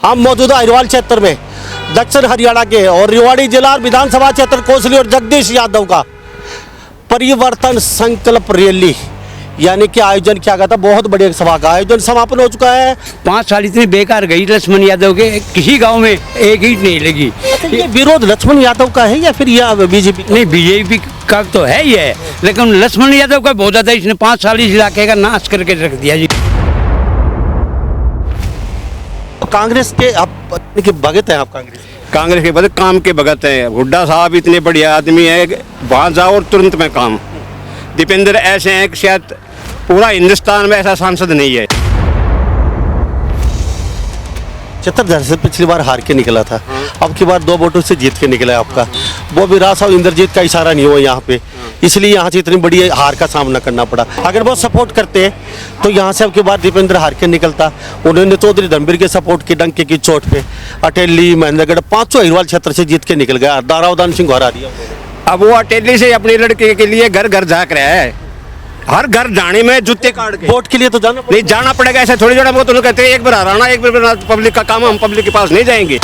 हम मौजूदा अहिरवाल क्षेत्र में दक्षिण हरियाणा के और रेवाड़ी जिला विधानसभा क्षेत्र कोसली और जगदीश यादव का परिवर्तन संकल्प रैली यानी कि आयोजन किया गया था। बहुत बड़ी सभा का आयोजन समापन हो चुका है। 5 साल इतनी बेकार गई लक्ष्मण यादव के, किसी गांव में एक ईंट नहीं लगी। ये विरोध लक्ष्मण यादव का है या फिर यह बीजेपी? नहीं, बीजेपी का तो है ही है, लेकिन लक्ष्मण यादव का बहुत ज्यादा, इसने 5 साल इस इलाके का नाश करके रख दिया जी। कांग्रेस के आप के भगत हैं? आप कांग्रेस के भगत, काम के भगत हैं। हुड्डा साहब इतने बढ़िया आदमी है, वहाँ जाओ और तुरंत में काम। दीपेंद्र ऐसे हैं कि शायद पूरा हिंदुस्तान में ऐसा सांसद नहीं है। छत्तीसगढ़ से पिछली बार हार के निकला था, अब की बार 2 वोटों से जीत के निकला है आपका। वो भी राज साहब इंद्रजीत का इशारा नहीं हुआ यहाँ पे, इसलिए यहाँ से इतनी बड़ी हार का सामना करना पड़ा। अगर वो सपोर्ट करते तो यहाँ से अब की बार दीपेंद्र हार के निकलता। उन्होंने चौधरी धर्मवीर के सपोर्ट की डंके की चोट पे अटेली, महेंद्रगढ़ 5 अहिरवाल क्षेत्र से जीत के निकल गया। दारावदान सिंह को हरा दिया। अब वो अटेली से अपने लड़के के लिए घर घर झाँक रहा है। हर घर जाने में जूते काट के वोट के लिए तो जाना नहीं जाना पड़ेगा। ऐसा थोड़ी जोड़ा, वो तो कहते हैं एक बार हराना, एक बार पब्लिक का काम, हम पब्लिक के पास नहीं जाएंगे।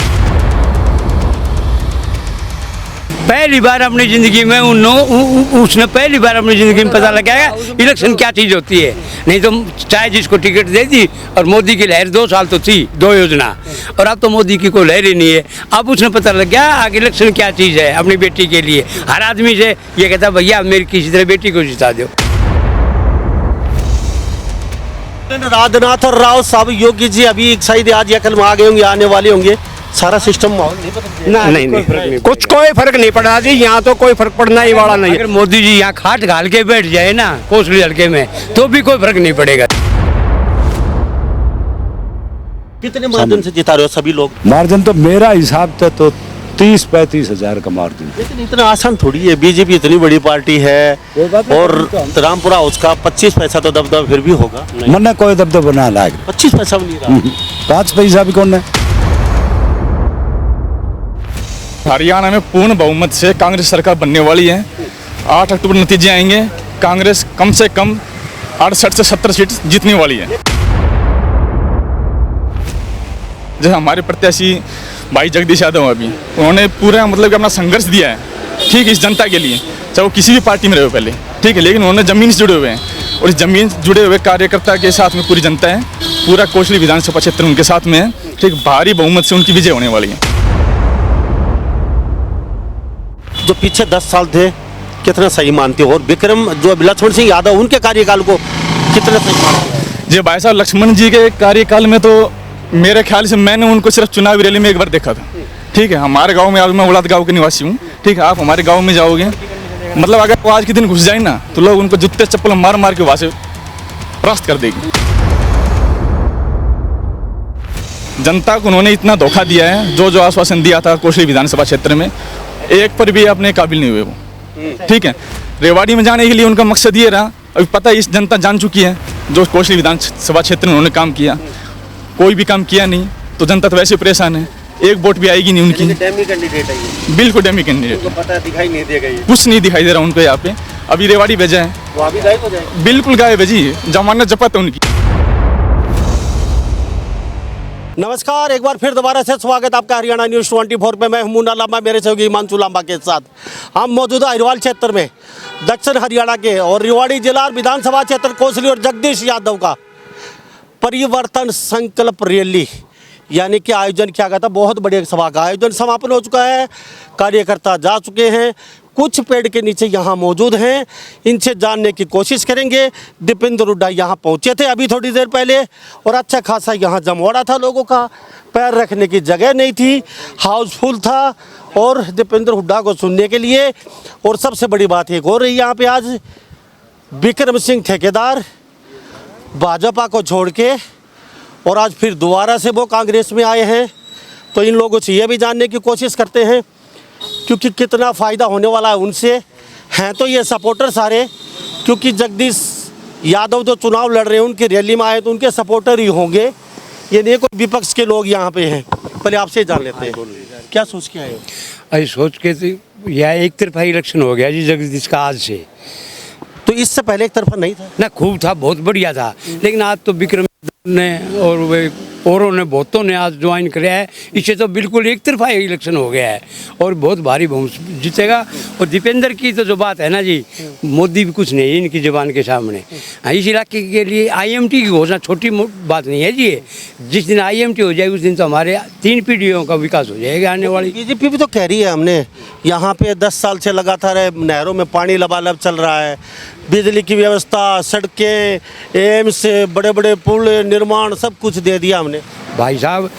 पहली बार अपनी जिंदगी में उसने पहली बार अपनी जिंदगी में पता लगाया इलेक्शन क्या चीज होती है। नहीं तो चाहे जिसको टिकट दे दी, और मोदी की लहर 2 साल तो थी, 2 योजना, और अब तो मोदी की कोई लहर ही नहीं है। अब उसने पता लग गया आगे इलेक्शन क्या चीज है अपनी बेटी के लिए। हर आदमी से ये कहता भैया मेरी किसी तरह बेटी को जिता दो। राजनाथ और राव साहब, योगी जी अभी एक शायद आज या कल में आ गए होंगे, आने वाले होंगे। सारा सिस्टम माहौल नहीं बदल गया? नहीं, कुछ कोई फर्क नहीं पड़ा जी। यहाँ तो कोई फर्क पड़ना ही वाला नहीं है। अगर मोदी जी यहाँ खाट घाल के बैठ जाए ना कोसली हल्के में, तो भी कोई फर्क नहीं पड़ेगा। कितने मार्जिन से जिता रहे हो सभी लोग? मार्जिन तो मेरा हिसाब से तो 30-35 हजार का मार्जिन। लेकिन इतना आसान थोड़ी है। बीजेपी इतनी बड़ी पार्टी है और रामपुरा उसका 25 पैसा तो दबदबा फिर भी होगा। मन कोई दबदबा ना लागे, 25 पैसा भी नहीं रहा। 5 पैसा भी कौन है। हरियाणा में पूर्ण बहुमत से कांग्रेस सरकार बनने वाली है। 8 अक्टूबर नतीजे आएंगे। कांग्रेस कम से कम 68 से 70 सीट जीतने वाली है। जैसे हमारे प्रत्याशी भाई जगदीश यादव अभी उन्होंने पूरा मतलब कि अपना संघर्ष दिया है, ठीक है, इस जनता के लिए, चाहे वो किसी भी पार्टी में रहे हो पहले, ठीक है, लेकिन उन्होंने जमीन से जुड़े हुए हैं और इस जमीन से जुड़े हुए कार्यकर्ता के साथ में पूरी जनता है। पूरा कोसली विधानसभा क्षेत्र उनके साथ में है, ठीक, भारी बहुमत से उनकी विजय होने वाली है। जो पीछे 10 साल थे कितना सही मानते हो? और विक्रम जो लक्ष्मण सिंह यादव, उनके कार्यकाल को कितना सही मानते हो? जी भाई साहब, लक्ष्मण जी के कार्यकाल में तो मेरे ख्याल से मैंने उनको सिर्फ चुनावी रैली में एक बार देखा था, ठीक है। हमारे गांव में, आज मैं उलाद गांव के निवासी हूँ, ठीक है, आप हमारे गांव में जाओगे, मतलब अगर वो आज के दिन घुस जाए ना तो लोग उनको जूते चप्पल मार मार के वहाँ से परास्त कर देगी। जनता को उन्होंने इतना धोखा दिया है, जो आश्वासन दिया था कोसली विधानसभा क्षेत्र में, एक पर भी अपने काबिल नहीं हुए वो, ठीक है। रेवाड़ी में जाने के लिए उनका मकसद ये रहा, अभी पता है इस जनता जान चुकी है जो कोसली विधानसभा क्षेत्र में उन्होंने काम किया। कोई भी काम किया नहीं तो जनता तो वैसे परेशान है, एक वोट भी आएगी नहीं उनकी। डेमी कैंडिडेट है ये। बिल्कुल डेमी कैंडिडेट, उनको पता दिखाई नहीं देगा, ये कुछ नहीं दिखाई दे रहा उनको। यहाँ पे अभी रेवाड़ी भेजा है, वहाँ भी गायब हो जाएगा। बिल्कुल गायब है जी, जमानत जपत है उनकी। नमस्कार, एक बार फिर दोबारा से स्वागत आपका हरियाणा न्यूज़ 24 पे। मैं हूं मुन्ना लांबा, मेरे सहयोगी हिमांशु लांबा के साथ। हम मौजूदा अहिरवाल क्षेत्र में दक्षिण हरियाणा के और रेवाड़ी जिला विधानसभा क्षेत्र कोसली और जगदीश यादव का परिवर्तन संकल्प रैली यानी कि आयोजन किया गया था। बहुत बड़ी सभा का आयोजन समापन हो चुका है। कार्यकर्ता जा चुके हैं, कुछ पेड़ के नीचे यहाँ मौजूद हैं, इनसे जानने की कोशिश करेंगे। दीपेंद्र हुड्डा यहाँ पहुँचे थे अभी थोड़ी देर पहले, और अच्छा खासा यहाँ जमवाड़ा था, लोगों का पैर रखने की जगह नहीं थी, हाउसफुल था और दीपेंद्र हुड्डा को सुनने के लिए। और सबसे बड़ी बात एक हो रही यहाँ पे, आज विक्रम सिंह ठेकेदार भाजपा को छोड़ के और आज फिर दोबारा से वो कांग्रेस में आए हैं। तो इन लोगों से ये भी जानने की कोशिश करते हैं क्योंकि कितना फ़ायदा होने वाला है उनसे। हैं तो ये सपोर्टर सारे, क्योंकि जगदीश यादव जो चुनाव लड़ रहे हैं उनकी रैली में आए तो उनके सपोर्टर ही होंगे, ये नहीं कोई विपक्ष के लोग यहाँ पे हैं। पहले आपसे जान लेते हैं, क्या सोच के आए हो? अरे सोच के तो यह एक तरफा इलेक्शन हो गया जी जगदीश का आज से। तो इससे पहले एक तरफा नहीं था ना, खूब था, बहुत बढ़िया था, लेकिन आज तो विक्रम ने और वे औरों ने बहुतों ने आज ज्वाइन किया है। इससे तो बिल्कुल एक तरफा इलेक्शन हो गया है और बहुत भारी बहुमत जीतेगा। और दीपेंद्र की तो जो बात है ना जी, मोदी भी कुछ नहीं है इनकी जुबान के सामने। इस इलाके के लिए IMT की घोषणा छोटी बात नहीं है जी। जिस दिन IMT हो जाएगी उस दिन तो हमारे 3 पीढ़ियों का विकास हो जाएगा आने वाली। बीजेपी भी तो कह रही है हमने यहाँ पे 10 साल से लगातार नहरों में पानी लबालब चल रहा है, बिजली की व्यवस्था, सड़कें, एम्स, बड़े बड़े पुल निर्माण सब कुछ दे दिया हमने। भाई साहब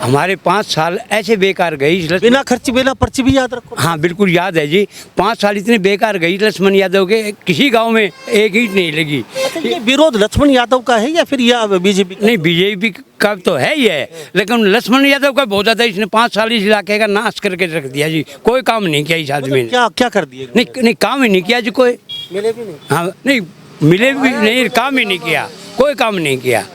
हमारे 5 साल ऐसे बेकार गई बिना खर्च बिना पर्ची भी याद रखो। हाँ बिल्कुल याद है जी। 5 साल इतने बेकार गई लक्ष्मण यादव के, किसी गांव में एक ईंट नहीं लगी। अच्छा, ये विरोध लक्ष्मण यादव का है या फिर यह बीजेपी? नहीं, बीजेपी का तो है ही है, लेकिन लक्ष्मण यादव का बहुत ज़्यादा। इसने 5 साल इस इलाके का नाश करके रख दिया जी। कोई काम नहीं किया इस आदमी ने। क्या क्या कर दिए? नहीं काम ही नहीं किया जी कोई। मिले भी नहीं। हाँ नहीं मिले भी नहीं, काम ही नहीं किया, कोई काम नहीं किया।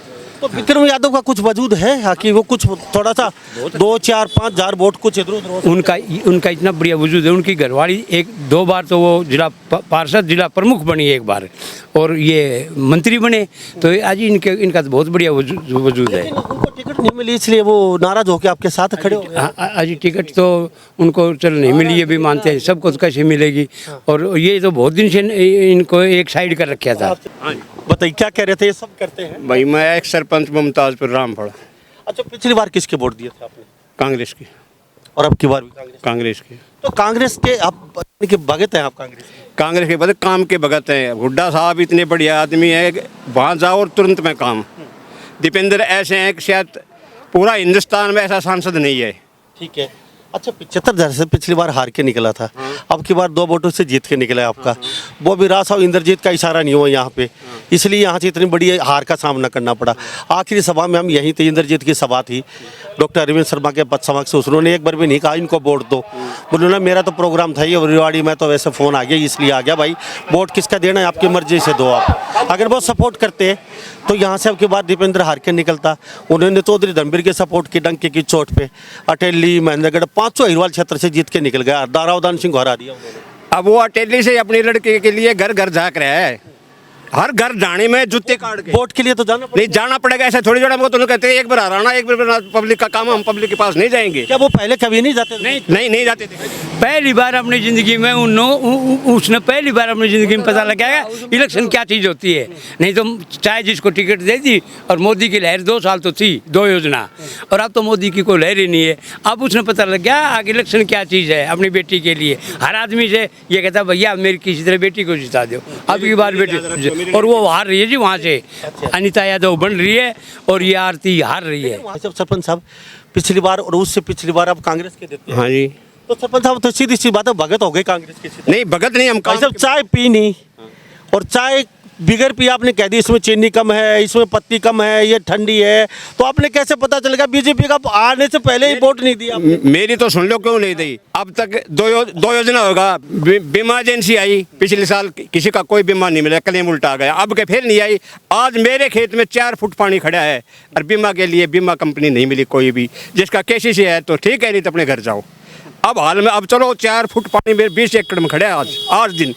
तो विक्रम यादव का कुछ वजूद है कि वो कुछ थोड़ा सा 2, 4, 5 हजार वोट कुछ इधर उधर? उनका इतना बढ़िया वजूद है। उनकी घरवाली 1-2 बार तो वो जिला पार्षद, जिला प्रमुख बनी एक बार, और ये मंत्री बने। तो आज इनका तो बहुत बढ़िया वजूद है। उनको टिकट नहीं मिली इसलिए वो नाराज होकर आपके साथ खड़े हो गए। आज टिकट तो उनको चल नहीं मिली, ये भी मानते हैं। सबको तो कैसे मिलेगी? और ये तो बहुत दिन से इनको एक साइड कर रखा था। बताइए क्या कह रहे थे? ये सब करते हैं भाई मैं एक सरपंच मुमताजपुर रामपुर। अच्छा, पिछली बार किसके वोट दिए थे आपने? कांग्रेस की। और अब की बार भी कांग्रेस की। तो कांग्रेस के आप के भगत हैं? आप कांग्रेस के बदले काम के भगत हैं। हुड्डा साहब इतने बढ़िया आदमी है, वहाँ जाओ और तुरंत में काम। दीपेंद्र ऐसे हैं कि शायद पूरा हिंदुस्तान में ऐसा सांसद नहीं है। ठीक है। अच्छा, 75,000 से पिछली बार हार के निकला था, अब की बार 2 वोटों से जीत के निकला है आपका। वो भी राज साहब इंद्रजीत का इशारा नहीं हुआ यहाँ पे, इसलिए यहाँ से इतनी बड़ी हार का सामना करना पड़ा। आखिरी सभा में हम यहीं थे, इंद्रजीत की सभा थी, डॉक्टर अरविंद शर्मा के पद समक्ष। उन्होंने एक बार भी नहीं कहा इनको वोट दो। बोले ना मेरा तो प्रोग्राम था ये रेवाड़ी में, तो वैसे फ़ोन आ गया इसलिए आ गया। भाई वोट किसका देना है आपकी मर्जी से दो आप। अगर वो सपोर्ट करते तो यहाँ से अब की बार दीपेंद्र हार के निकलता। उन्होंने चौधरी धर्मवीर के सपोर्ट की, डंके की चोट पे अटेली, महेंद्रगढ़ 500 अहिरवाल क्षेत्र से जीत के निकल गया। दारावदान सिंह को हरा दिया उन्होंने। अब वो अटेली से अपनी लड़के के लिए घर घर झाँक रहा है, हर घर जाने में जूते काट के। वोट के लिए तो जाना नहीं जाना पड़ेगा, ऐसा थोड़ी जोड़ा। तो कहते हैं एक बार हराना, एक बार पब्लिक का काम, हम पब्लिक के पास नहीं जाएंगे। क्या वो पहले कभी नहीं जाते? नहीं जाते थे। पहली बार अपनी ज़िंदगी में उसने पहली बार अपनी ज़िंदगी में पता लगाया इलेक्शन क्या चीज़ होती है। नहीं तो चाहे जिसको टिकट दे दी, और मोदी की लहर 2 साल तो थी, 2 योजना, और अब तो मोदी की कोई लहर ही नहीं है। अब उसने पता लग गया आगे इलेक्शन क्या चीज़ है अपनी बेटी के लिए। हर आदमी से ये कहता भैया मेरी किसी तरह बेटी को जिता दो, अब की बार बेटी, और वो हार रही है जी वहाँ से। अनीता यादव बन रही है और ये आरती हार रही है। सरपंच साहब पिछली बार और उससे पिछली बार आप कांग्रेस के देते हैं। हाँ जी। तो सरपंच साहब तो सीधी सी बात है, भगत हो गए कांग्रेस की। नहीं भगत नहीं, हम सब चाय पी नहीं, और चाय बिगर पी आपने कह दी इसमें चीनी कम है, इसमें पत्ती कम है, ये ठंडी है, तो आपने कैसे पता चलेगा? बीजेपी का आने से पहले ही वोट नहीं दिया आपने। मेरी तो सुन लो क्यों नहीं दी। अब तक 2 योजना होगा। बीमा एजेंसी आई पिछले साल, किसी का कोई बीमा नहीं मिला, क्लेम उल्टा आ गया। अब के फिर नहीं आई। आज मेरे खेत में 4 फुट पानी खड़ा है और बीमा के लिए बीमा कंपनी नहीं मिली कोई भी। जिसका KCC है तो ठीक है, नहीं तो अपने घर जाओ। अब हाल में अब चलो 4 फुट पानी मेरे 20 एकड़ में खड़ा है। आज दिन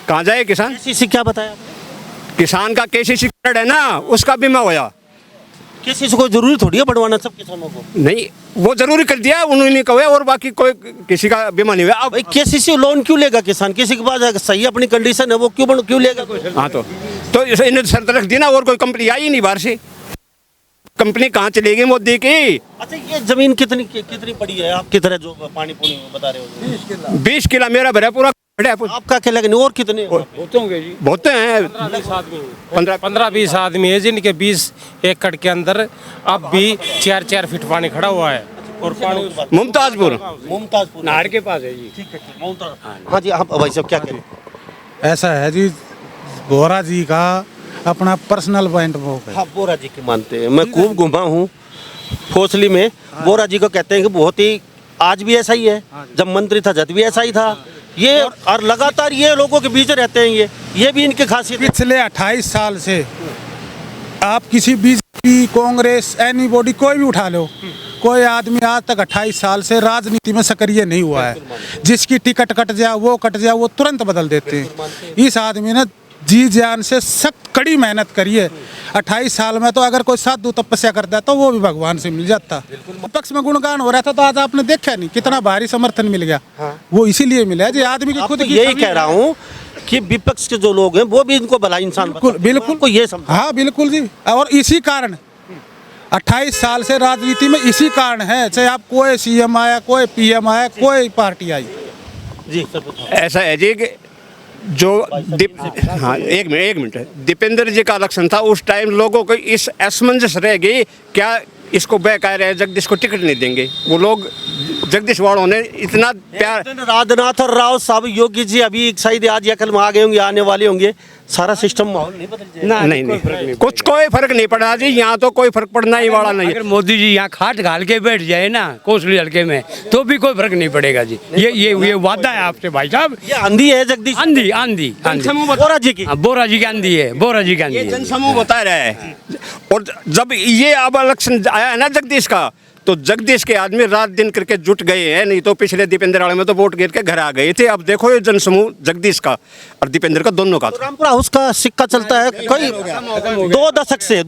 कहाँ जाए किसान? KCC क्या बताया? किसान का KCC कार्ड है ना, उसका बीमा होया। KCC को जरूरी थोड़ी है बढ़वाना सब किसानों को। नहीं वो जरूरी कर दिया उन्होंने कहा, और बाकी कोई किसी का बीमा नहीं हुआ। अब KCC लोन क्यों लेगा किसान? किसी के पास सही अपनी कंडीशन है वो क्यों लेगा? हाँ तो इन्हें शर्त रख दी ना, और कोई कंपनी आई नहीं बाहर से। कंपनी कहाँ चलेगी मोदी की? अच्छा, ये जमीन कितनी बड़ी है आपकी तरह जो पानी पूरी बता रहे हो? 20 किला मेरा भरा पूरा। आपका क्या लगे? और कितने होते हैं? 15-20 आदमी है जिनके 20 एकड़ के अंदर अब भी 4-4 फीट पानी खड़ा हुआ है। और पानी मुमताजपुर नहर के पास है जी। ठीक है। हाँ जी, आप भाई साहब क्या करें? ऐसा है जी, बोरा जी का अपना पर्सनल पॉइंट वो है। हाँ, बोरा जी की मानते हैं। मैं खूब घुमा हूँ फोसली में। बोरा जी को कहते हैं कि बहुत ही, आज भी ऐसा ही है, जब मंत्री था जब भी ऐसा ही था ये, और लगातार ये लोगों के बीच रहते हैं। ये भी इनकी खासियत है। पिछले 28 साल से आप किसी बीजेपी, कांग्रेस, एनीबॉडी कोई भी उठा लो, कोई आदमी आज तक 28 साल से राजनीति में सक्रिय नहीं हुआ है। जिसकी टिकट कट जाए वो तुरंत बदल देते हैं। इस आदमी ने जी जान से सख्त कड़ी मेहनत करी है। 28 साल में तो अगर कोई साधु तपस्या करता तो वो भी भगवान से मिल जाता। विपक्ष में गुणगान हो रहा था तो आज आपने देखा नहीं कितना भारी समर्थन मिल गया। वो इसीलिए मिला जी आदमी की आप खुद तो की यही छवि कह है। रहा हूँ कि विपक्ष के जो लोग हैं वो भी इनको भला इंसान बिल्कुल बिल्कुल को ये समझ। हाँ बिल्कुल जी। और इसी कारण 28 साल से राजनीति में इसी कारण है, चाहे आप कोई सीएम आया, कोई पीएम आया, कोई पार्टी आई। जी सर बताओ। ऐसा है जी कि जो हाँ एक मिनट दीपेंद्र जी का इलेक्शन था उस टाइम लोगों को इस असमंजस रह गई क्या इसको बेकार है जगदीश को टिकट नहीं देंगे। वो लोग जगदीश वालों ने इतना प्यार राजनाथ और राव साहब योगी जी अभी शायद आज या कल में आ गए होंगे, आने वाले होंगे, सारा सिस्टम माहौल नहीं बदल जाएगा। नहीं कुछ कोई फर्क नहीं पड़ा जी। यहाँ तो कोई फर्क पड़ना ही वाला नहीं है। अगर मोदी जी यहाँ खाट घाल के बैठ जाए ना कोसली हल्के में तो भी कोई फर्क नहीं पड़ेगा जी। ये वादा है आपसे भाई साहब। ये आंधी है जगदीश आंधी आंधी आंधी बोरा जी की। हाँ, बोरा जी की आंधी है, बोरा जी की आंधी ये है। जनसमूह बता रहा है। और जब ये अब इलेक्शन आया है ना जगदीश का तो जगदीश के आदमी रात दिन करके जुट गए हैं। नहीं तो पिछले दीपेंद्र वाले में तो वोट गिर के घर आ गए थे। अब देखो ये जनसमूह जगदीश का और दीपेंद्र का दोनों का रामपुरा हाउस का सिक्का चलता है कोई 2 दशक से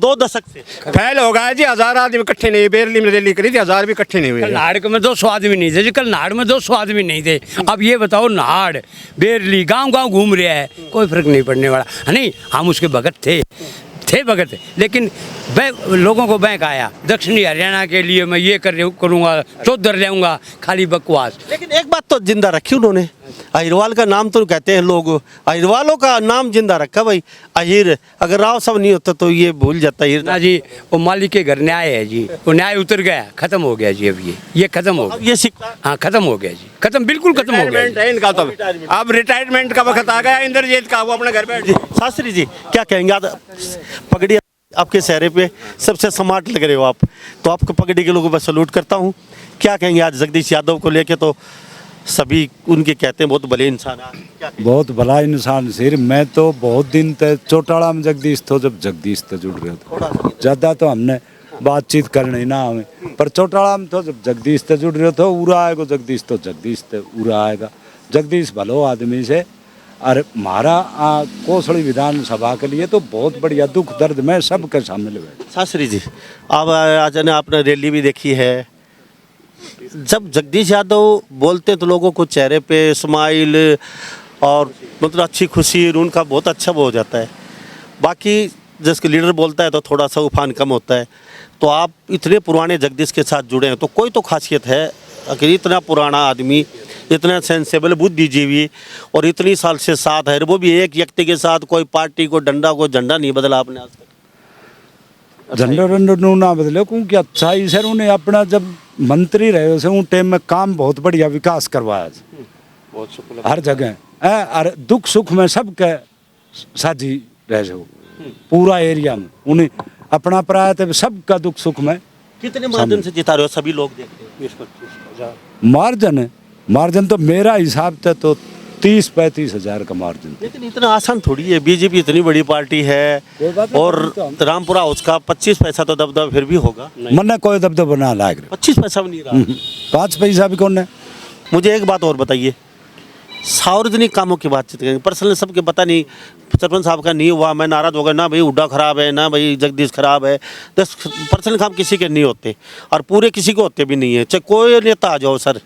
फैल हो गया जी। 1000 आदमी इकट्ठे नहीं। बेरली में रैली करी थी 1000 भी इकट्ठे नहीं हुए। कल नाहड़ में 200 आदमी नहीं थे जी। कल नाहड़ में 200 आदमी नहीं थे। अब ये बताओ नाहड़ बेरली गांव गांव घूम रहा है, कोई फर्क नहीं पड़ने वाला है। नहीं हम उसके भगत थे भगत, लेकिन लोगों को बैंक आया दक्षिणी हरियाणा के लिए मैं ये करूँगा चौधर जाऊँगा, खाली बकवास। लेकिन एक बात तो जिंदा रखी उन्होंने, अहिरवाल का नाम तो कहते हैं लोग, अहिरवालों का नाम जिंदा रखा भाई अहिर। अगर राव साहब नहीं होता तो ये भूल जाता अहिर ना जी। वो मालिक के घर न्याय है जी, वो न्याय उतर गया, खत्म हो गया जी। अब ये खत्म हो अब गया। ये सिक्का हाँ खत्म हो गया जी, खत्म बिल्कुल खत्म हो गया रिटायरमेंट है इनका तो। अब रिटायरमेंट का वक्त आ गया इंद्रजीत का। वो अपने घर बैठ शास्त्री जी क्या कहेंगे? आज पगड़ी आपके चेहरे पे सबसे स्मार्ट लग रहे हो आप, तो आपको पगड़ी के लोगों पर सलूट करता हूँ। क्या कहेंगे आज जगदीश यादव को लेके? तो सभी उनके कहते हैं बहुत भले इंसान है, क्या कहेंगे? बहुत भला इंसान सिर। मैं तो बहुत दिन तक चौटाला में जगदीश तो जब जगदीश तो जुड़ रहे थे ज़्यादा तो हमने बातचीत करनी ना हमें, पर चौटाला में तो जब जगदीश तो जुड़ रहे थे उरा आएगा जगदीश तो उरा आएगा। जगदीश भलो आदमी से और हमारा कोसली विधानसभा के लिए तो बहुत बढ़िया दुख दर्द में सबके शामिल हुए। शास्त्री जी अब आज ने आपने रैली भी देखी है, जब जगदीश यादव बोलते हैं तो लोगों को चेहरे पे स्माइल और मतलब अच्छी खुशी उनका बहुत अच्छा वो हो जाता है। बाकी जिसके लीडर बोलता है तो थोड़ा सा उफान कम होता है। तो आप इतने पुराने जगदीश के साथ जुड़े हैं तो कोई तो खासियत है कि इतना पुराना आदमी, इतना सेंसेबल बुद्धिजीवी और इतनी साल से साथ है, वो भी एक व्यक्ति के साथ, कोई पार्टी को डंडा को झंडा नहीं बदला आपने आज तक। झंडा ना बदले क्योंकि अच्छा ही सर उन्हें अपना जब मंत्री रहे उसे उन टाइम में काम बहुत बढ़िया विकास करवाया हर जगह है। और दुख सुख में सबके साझी रहे हो पूरा एरिया में उन्हें अपना प्राय थे सबका दुख सुख में। कितने मार्जिन से जिता रहे हो? सभी लोग देखते हैं मार्जिन तो मेरा हिसाब से तो 30-35 हजार का मार्जिन। लेकिन इतना आसान थोड़ी है, बीजेपी इतनी बड़ी पार्टी है और रामपुरा उसका 25 पैसा तो दबदबा फिर भी होगा। मन कोई दबदबा ना लाग रहा 25 पैसा भी नहीं रहा। 5 पैसा भी कौन है। मुझे एक बात और बताइए, सार्वजनिक कामों की बातचीत करेंगे, पर्सनल सबके पता नहीं सरपंच साहब का नहीं हुआ मैं नाराज हो गया ना भाई हुड्डा खराब है ना भाई जगदीश खराब है। दस पर्सनल काम किसी के नहीं होते और पूरे किसी को होते भी नहीं है। चाहे कोई नेता आ जाओ सर,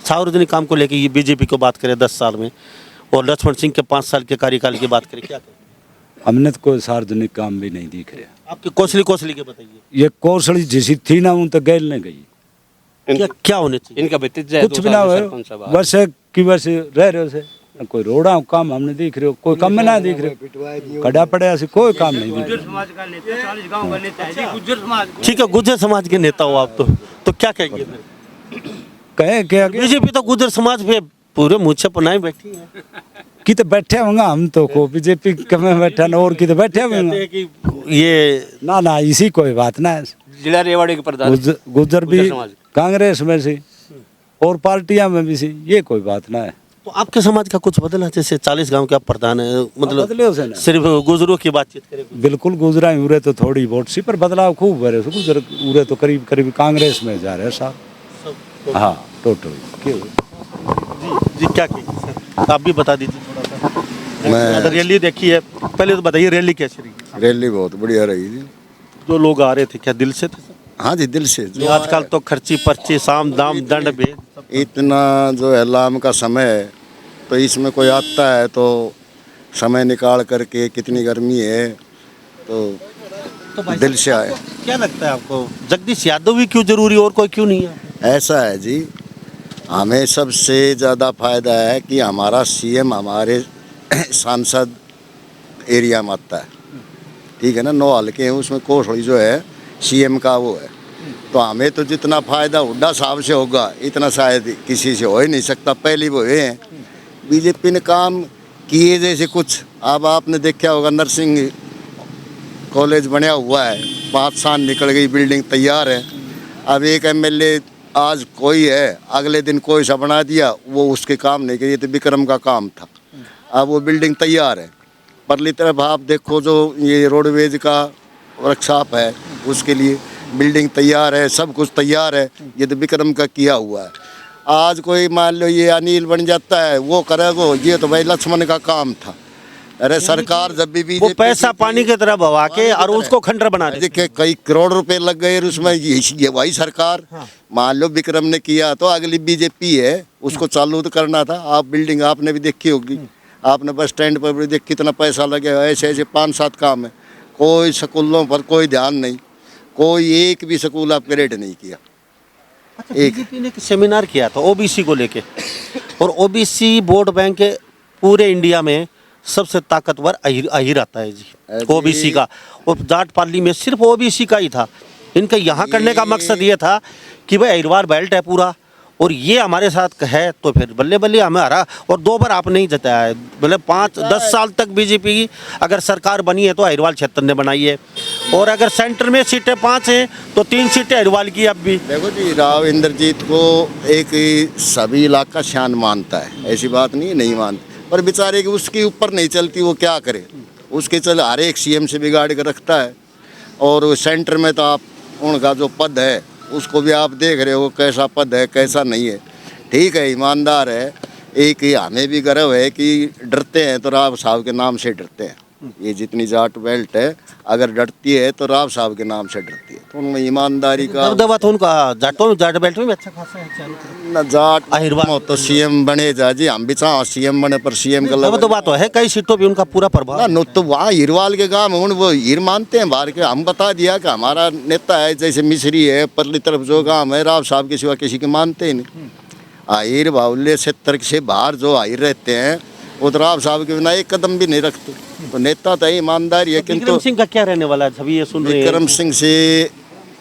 सार्वजनिक काम को लेकर ये बीजेपी को बात करें 10 साल में और लक्ष्मण सिंह के 5 साल के कार्यकाल की बात करें, क्या करें? हमने तो कोई सार्वजनिक काम भी नहीं दिख रहा। आपकी कोसली के बताइए। ये कोसली जैसी थी ना उन तो गैल नहीं गई। क्या होने चाहिए? इनका भतीजा कुछ भी ना हो वैसे की वैसे रह रहे से कोई रोड़ा काम हमने दिख रहे हो, कोई काम में ना दिख रहे खड़ा पड़े ऐसे कोई काम नहीं दिख रहा। ठीक है, गुर्जर समाज के नेता हो आप तो क्या कहेंगे? कहे क्या बीजेपी तो गुर्जर समाज पे पूरे मुझसे पुनाई बैठी है कि तो बैठे होंगे हम तो को बीजेपी में बैठा ना और कि तो बैठे होंगे कि ये ना इसी कोई बात ना है। जिला रेवाड़ी के प्रधान गुजर भी कांग्रेस में से और पार्टियां में भी से, ये कोई बात ना है। तो आपके समाज का कुछ बदला? जैसे 40 गांव के आप प्रधान है, मतलब सिर्फ गुजरों की बातचीत करें? बिल्कुल गुजरा उरे तो थोड़ी वोट सी पर बदलाव खूब है। गुजर उरे तो करीब कांग्रेस में जा रहे साहब। हाँ टोटल जी क्या कहेंगे सर, आप भी बता दीजिए थोड़ा सा। मैं रैली देखी है, पहले तो बताइए रैली कैसी रही? रैली बहुत बढ़िया रही थी। जो लोग आ रहे थे क्या दिल से थे? हाँ जी, दिल से। जो आजकल तो खर्ची पर्ची साम दाम दंड भेद इतना जो है लाम का समय है, तो इसमें कोई आता है तो समय निकाल करके, कितनी गर्मी है तो भाई दिल से आए। क्या लगता है आपको जगदीश यादव ही क्यों जरूरी और कोई क्यों नहीं है? ऐसा है जी, हमें सबसे ज़्यादा फायदा है कि हमारा सीएम हमारे सांसद एरिया में आता है, ठीक है ना। 9 हल्के हैं, उसमें कोसड़ी जो है सीएम का वो है, तो हमें तो जितना फायदा हुड्डा साहब से होगा इतना शायद किसी से हो ही नहीं सकता। पहले वो हुए हैं, बीजेपी ने काम किए जैसे कुछ। अब आपने देखा होगा नर्सिंग कॉलेज बनया हुआ है, 5 साल निकल गई, बिल्डिंग तैयार है। अब एक एमएलए आज कोई है, अगले दिन कोई सा बना दिया, वो उसके काम नहीं किए, तो विक्रम का काम था। अब वो बिल्डिंग तैयार है। परली तरफ आप देखो जो ये रोडवेज का वर्कशॉप है, उसके लिए बिल्डिंग तैयार है, सब कुछ तैयार है, ये तो विक्रम का किया हुआ है। आज कोई मान लो ये अनिल बन जाता है, वो करेगा, ये तो भाई लक्ष्मण का काम था। अरे सरकार जब भी वो पैसा पानी की तरह बहा के और उसको खंडर बना दे। देखिए कई करोड़ रुपए लग गए उसमें, ये वही सरकार। मान लो विक्रम ने किया तो अगली बीजेपी है, उसको चालू तो करना था। आप बिल्डिंग आपने भी देखी होगी, आपने बस स्टैंड पर भी देख कितना पैसा लगे। ऐसे ऐसे 5-7 काम है, कोई स्कूलों पर कोई ध्यान नहीं, कोई एक भी स्कूल अपग्रेड नहीं किया। बीजेपी ने एक सेमिनार किया था ओबीसी को लेके, और ओबीसी वोट बैंक पूरे इंडिया में सबसे ताकतवर अहिर आता है जी, ओबीसी का। और जाट पार्ली में सिर्फ ओबीसी का ही था। इनका यहाँ करने का मकसद ये था कि भाई अहिरवार बेल्ट है पूरा, और ये हमारे साथ है, तो फिर बल्ले बल्ले हमें हरा। और 2 बार आपने ही जताया है, मतलब 5-10 साल तक बीजेपी की अगर सरकार बनी है तो अहिरवाल क्षेत्र ने बनाई है, और अगर सेंटर में सीटें 5 हैं तो 3 सीटें अहिरवाल की। अब भी देखो जी, राव इंद्रजीत को एक सभी इलाका शान मानता है, ऐसी बात नहीं नहीं मानता, पर बेचारे की उसके ऊपर नहीं चलती, वो क्या करे। उसके चल हर एक सीएम से बिगाड़ कर रखता है। और सेंटर में तो आप उनका जो पद है उसको भी आप देख रहे हो कैसा पद है कैसा नहीं है। ठीक है, ईमानदार है। एक ही हमें भी गर्व है कि डरते हैं तो राव साहब के नाम से डरते हैं। ये जितनी जाट बेल्ट है अगर डरती है तो राव साहब के नाम से डरती है, तो उनमें ईमानदारी का दबदबा तो उनका जाट बेल्ट में भी अच्छा खासा है। न जाट अहिरवाल तो सीएम बने जा जी, हम भी चाह सीएम बने, पर सीएम का दबदबा तो है, कई सीटों पे उनका पूरा प्रभाव। ना तो वहाँ हिरवाल के गांव में वो हीर मानते हैं बाहर के। हम बता दिया कि हमारा नेता है, जैसे मिश्री है, परली तरफ जो गांव है, राव साहब के सिवा किसी के मानते ही नहीं। आहिर बाहुल्य क्षेत्र से बाहर जो आहिर रहते हैं वो तो राव साहब के बिना एक कदम भी नहीं रखते। तो नेता तो ईमानदारी है। विक्रम किंतु सिंह का क्या रहने वाला है? अभी ये सुन रहे हैं विक्रम सिंह से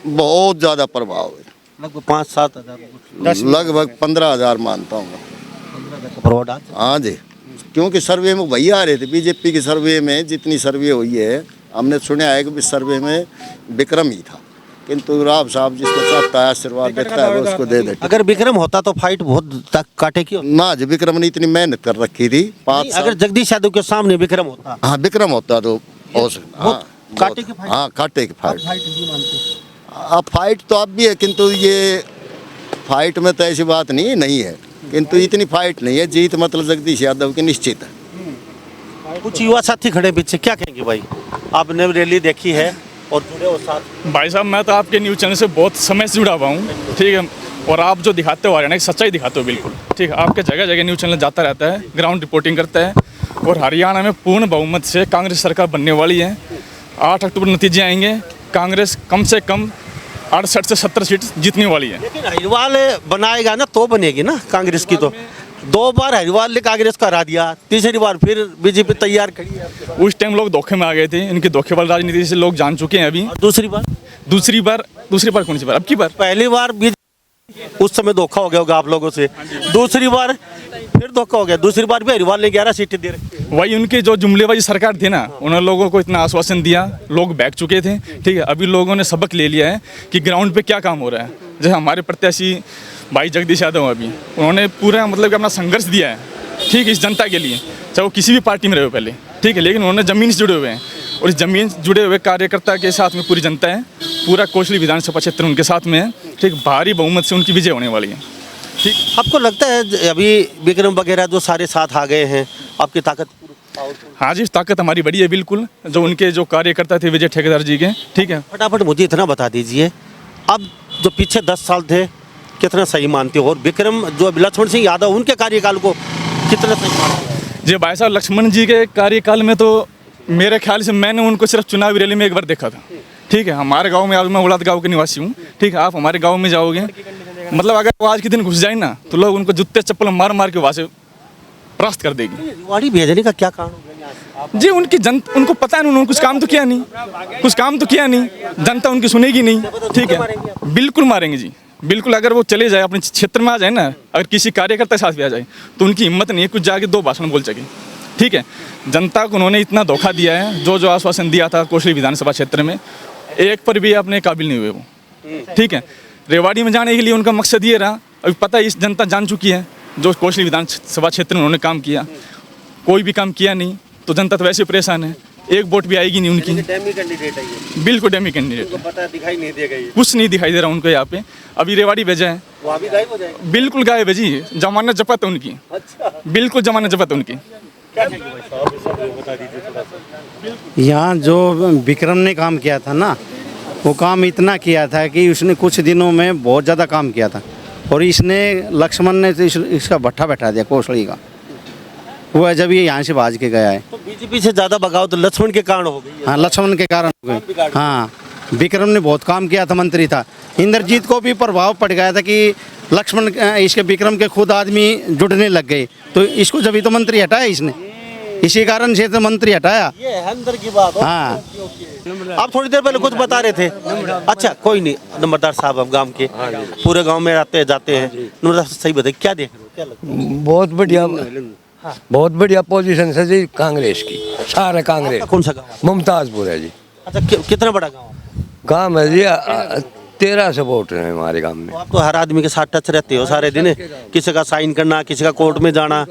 बहुत ज़्यादा प्रभाव है, लगभग 5-7 हज़ार, लगभग 15,000 मानता हूँ। प्रभाव डाल। हाँ जी, क्योंकि सर्वे में वही आ रहे थे। बीजेपी की सर्वे में जितनी सर्वे हुई है, हमने सुना है कि सर्वे में विक्रम ही था, किंतु राव साहब जिसको चाहता है आशीर्वाद देता है वो उसको दे देते। अगर विक्रम होता तो फाइट बहुत तक काटे की होती। ना जी, विक्रम ने इतनी मेहनत कर रखी थी 5 साल। अगर जगदीश यादव के सामने विक्रम होता, हाँ विक्रम होता तो हो सकता। हाँ, काटे की फाइट। हाँ काटे की फाइट। फाइट नहीं मानते। अब फाइट तो अब भी है, किंतु ये फाइट में तो ऐसी बात नहीं है, किंतु इतनी फाइट नहीं है। जीत मतलब जगदीश यादव की निश्चित है। कुछ युवा साथी खड़े पीछे, क्या कहेंगे भाई? आपने रैली देखी है और जुड़े हो साथ। भाई साहब, मैं तो आपके न्यूज़ चैनल से बहुत समय से जुड़ा हुआ हूँ, ठीक है। और आप जो दिखाते हो हरियाणा की सच्चाई दिखाते हो बिल्कुल, ठीक है। आपके जगह जगह न्यूज़ चैनल जाता रहता है, ग्राउंड रिपोर्टिंग करता है। और हरियाणा में पूर्ण बहुमत से कांग्रेस सरकार बनने वाली है। 8 अक्टूबर नतीजे आएंगे, कांग्रेस कम से कम 68 से 70 सीट जीतने वाली है। लेकिन हरिवाल बनाएगा ना तो बनेगी ना कांग्रेस की। तो 2 बार हरिवाल ने कांग्रेस को हरा दिया, तीसरी बार फिर बीजेपी तैयार खड़ी है। उस टाइम लोग धोखे में आ गए थे, इनकी धोखेबाज राजनीति से लोग जान चुके हैं अभी। और दूसरी बार कौन सी बार? अब की बार पहली बार उस समय धोखा हो गया होगा आप लोगों से, दूसरी बार फिर धोखा हो गया, दूसरी बार भी हरिवाल ने 11 सीटें दे रखी। वही उनकी जो जुमलेबाजी सरकार थी ना, उन्होंने लोगों को इतना आश्वासन दिया, लोग बैठ चुके थे, ठीक है। अभी लोगों ने सबक ले लिया है कि ग्राउंड पे क्या काम हो रहा है। जैसे हमारे प्रत्याशी भाई जगदीश यादव, अभी उन्होंने पूरा मतलब कि अपना संघर्ष दिया है, ठीक है, इस जनता के लिए, चाहे वो किसी भी पार्टी में रहे हो पहले, ठीक है। लेकिन उन्होंने ज़मीन से जुड़े हुए हैं, और इस ज़मीन से जुड़े हुए कार्यकर्ता के साथ में पूरी जनता है, पूरा कोसली विधानसभा क्षेत्र उनके साथ में है, ठीक। भारी बहुमत से उनकी विजय होने वाली है, ठीक। आपको लगता है अभी विक्रम वगैरह जो सारे साथ आ गए हैं, आपकी ताकत हाँ जी, ताकत हमारी बड़ी है बिल्कुल, जो उनके जो कार्यकर्ता थे विजय ठेकेदार जी के, ठीक है। फटाफट मुझे इतना बता दीजिए, अब जो पीछे 10 साल थे कितना सही मानते हो, और विक्रम जो लक्ष्मण सिंह यादव उनके कार्यकाल को कितना सही मानते हो? जी भाई साहब, लक्ष्मण जी के कार्यकाल में तो मेरे ख्याल से मैंने उनको सिर्फ चुनावी रैली में एक बार देखा था, ठीक है। हमारे गांव में, आज मैं उड़ाद गांव के निवासी हूँ, ठीक है। आप हमारे गांव में जाओगे, मतलब अगर वो आज के दिन घुस जाए ना तो लोग उनको जूते चप्पल मार मार के वहाँ से परास्त कर देगी। रिवाड़ी भेजने का क्या कारण हो गया? जी उनकी उनको पता नहीं, उन्होंने कुछ काम तो किया नहीं, जनता उनकी सुनेगी नहीं, ठीक है। बिल्कुल मारेंगे जी, बिल्कुल। अगर वो चले जाए, अपने क्षेत्र में आ जाए ना, अगर किसी कार्यकर्ता के साथ भी आ जाए तो उनकी हिम्मत नहीं है कुछ जाके 2 भाषण बोल सके, ठीक है। जनता को उन्होंने इतना धोखा दिया है, जो आश्वासन दिया था कोसली विधानसभा क्षेत्र में, एक पर भी अपने काबिल नहीं हुए वो, ठीक है। रेवाड़ी में जाने के लिए उनका मकसद ये रहा, अभी पता है इस जनता जान चुकी है जो कोसली विधानसभा क्षेत्र में उन्होंने काम किया, कोई भी काम किया नहीं तो जनता तो वैसे परेशान है, एक वोट भी आएगी नहीं उनकी। डैमी कैंडिडेट है ये, बिल्कुल डैमी कैंडिडेट, उनको पता दिखाई नहीं देगा, ये कुछ नहीं दिखाई दे रहा उनको यहाँ पे। अभी रेवाड़ी भेजा है, वहाँ भी गायब हो जाएगा। बिल्कुल गायब है जी, जमानत जब्त है उनकी, बिल्कुल जमानत जब्त है उनकी। यहाँ जो विक्रम ने काम किया था ना, वो काम इतना किया था कि उसने कुछ दिनों में बहुत ज़्यादा काम किया था, और इसने लक्ष्मण ने तो इसका भट्ठा बैठा दिया कोसली का। वो जब ये यहाँ से भाज के गया है, तो बीजेपी से ज़्यादा बगावत तो लक्ष्मण के कारण हो गई है। हाँ, लक्ष्मण के कारण हो गई। हाँ, विक्रम ने बहुत काम किया था, मंत्री था। इंद्रजीत को भी प्रभाव पड़ गया था कि लक्ष्मण इसके विक्रम के खुद आदमी जुड़ने लग गए, तो इसको जब तो मंत्री हटाया इसने, इसी कारण से तो मंत्री हटाया। ये है अंदर की बात। हाँ, आप थोड़ी देर पहले कुछ बता रहे थे। अच्छा कोई नहीं, नंबरदार साहब अब गांव के पूरे गांव में आते जाते हैं, नंबरदार सही बताइए क्या देख रहे हो, क्या लगता है? बहुत बढ़िया पोजीशन है जी कांग्रेस की, सारे कांग्रेस। कौन सा गाँव? मुमताजपुर है जी। अच्छा कितना बड़ा गाँव? काम है जी 1300 वोट है हमारे गांव में। तो आप तो हर आदमी के साथ टच रहते हो सारे दिन, किसी का साइन करना, किसी का कोर्ट में जाना,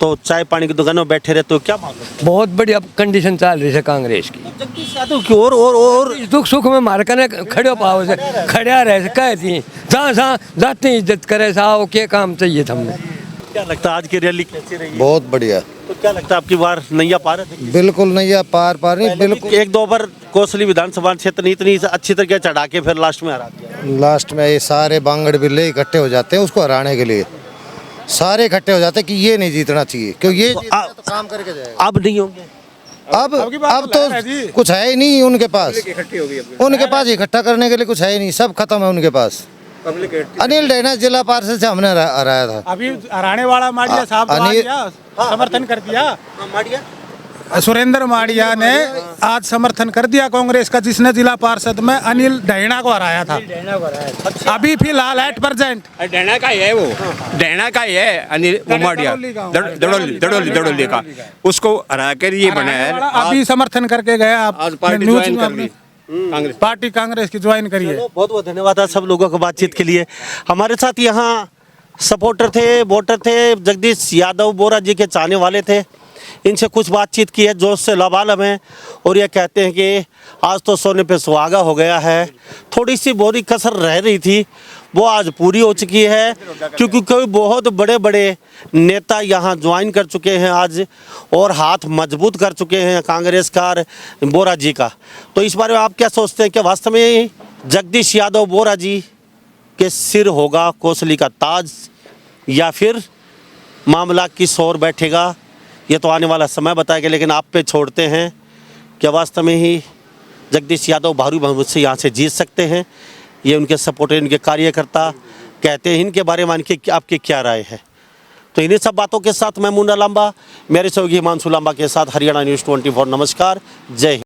तो चाय पानी की दुकान में बैठे रहते हो, क्या मालूम? बहुत बढ़िया कंडीशन चल रही है कांग्रेस की। जगदीश यादव की और दुख सुख में मार कर खड़े पाओ से खड़ा रहे कहती जहाँ जहाँ जाते इज्जत करे साहब, क्या काम चाहिए था हमने। क्या लगता है आज की रैली कैसी रही है? बहुत बढ़िया, तो क्या लगता है आपकी बार नैया पार है? बिल्कुल नैया पार नहीं, बिल्कुल। 1-2 बार कोसली विधानसभा क्षेत्र ने इतनी अच्छी तरह चढ़ा के फिर लास्ट में हरा दिया। लास्ट में ये सारे बांगड़ बिल्ले इकट्ठे हो जाते हैं उसको हराने के लिए, सारे इकट्ठे हो जाते हैं कि ये नहीं जीतना चाहिए, क्योंकि ये जीतना तो काम करके जाएगा। अब नहीं होंगे, अब तो कुछ है ही नहीं उनके पास, उनके पास इकट्ठा करने के लिए कुछ है ही नहीं, सब खत्म है उनके पास। अनिल डैना जिला पार्षद से हमने हराया था। अभी हराने वाला माड़िया साहब तो आ गया, समर्थन कर दिया। माड़िया सुरेंद्र माड़िया ने आज समर्थन कर दिया कांग्रेस का, जिसने जिला पार्षद में अनिल डैना को हराया था। अभी फिलहाल एट परसेंट डैना का ही है, वो डैना का ही है, अनिल उमाड़िया दड़ोली का, उसको हरा कर ये बनाया है। अभी समर्थन करके गया। आज पार्टी ज्वाइन कर ली, पार्टी कांग्रेस की ज्वाइन करिए। बहुत बहुत धन्यवाद है सब लोगों को बातचीत के लिए। हमारे साथ यहाँ सपोर्टर थे, वोटर थे, जगदीश यादव बोरा जी के चाहने वाले थे। इनसे कुछ बातचीत की है, जोश से लबालब हैं और ये कहते हैं कि आज तो सोने पे सुहागा हो गया है। थोड़ी सी बोरी कसर रह रही थी, वो आज पूरी हो चुकी है, क्योंकि कोई बहुत बड़े बड़े नेता यहाँ ज्वाइन कर चुके हैं आज, और हाथ मजबूत कर चुके हैं कांग्रेस का बोरा जी का। तो इस बारे में आप क्या सोचते हैं कि वास्तव में जगदीश यादव बोरा जी के सिर होगा कोसली का ताज, या फिर मामला किस ओर बैठेगा? ये तो आने वाला समय बताएगा, लेकिन आप पे छोड़ते हैं कि वास्तव में ही जगदीश यादव भारी बहुमत से यहाँ से जीत सकते हैं। ये उनके सपोर्टर, इनके कार्यकर्ता कहते हैं। इनके बारे में आपकी क्या राय है? तो इन्हीं सब बातों के साथ मैं मुन्ना लांबा, मेरे सहयोगी हिमांशु लांबा के साथ हरियाणा न्यूज़ 24। नमस्कार, जय हिंद।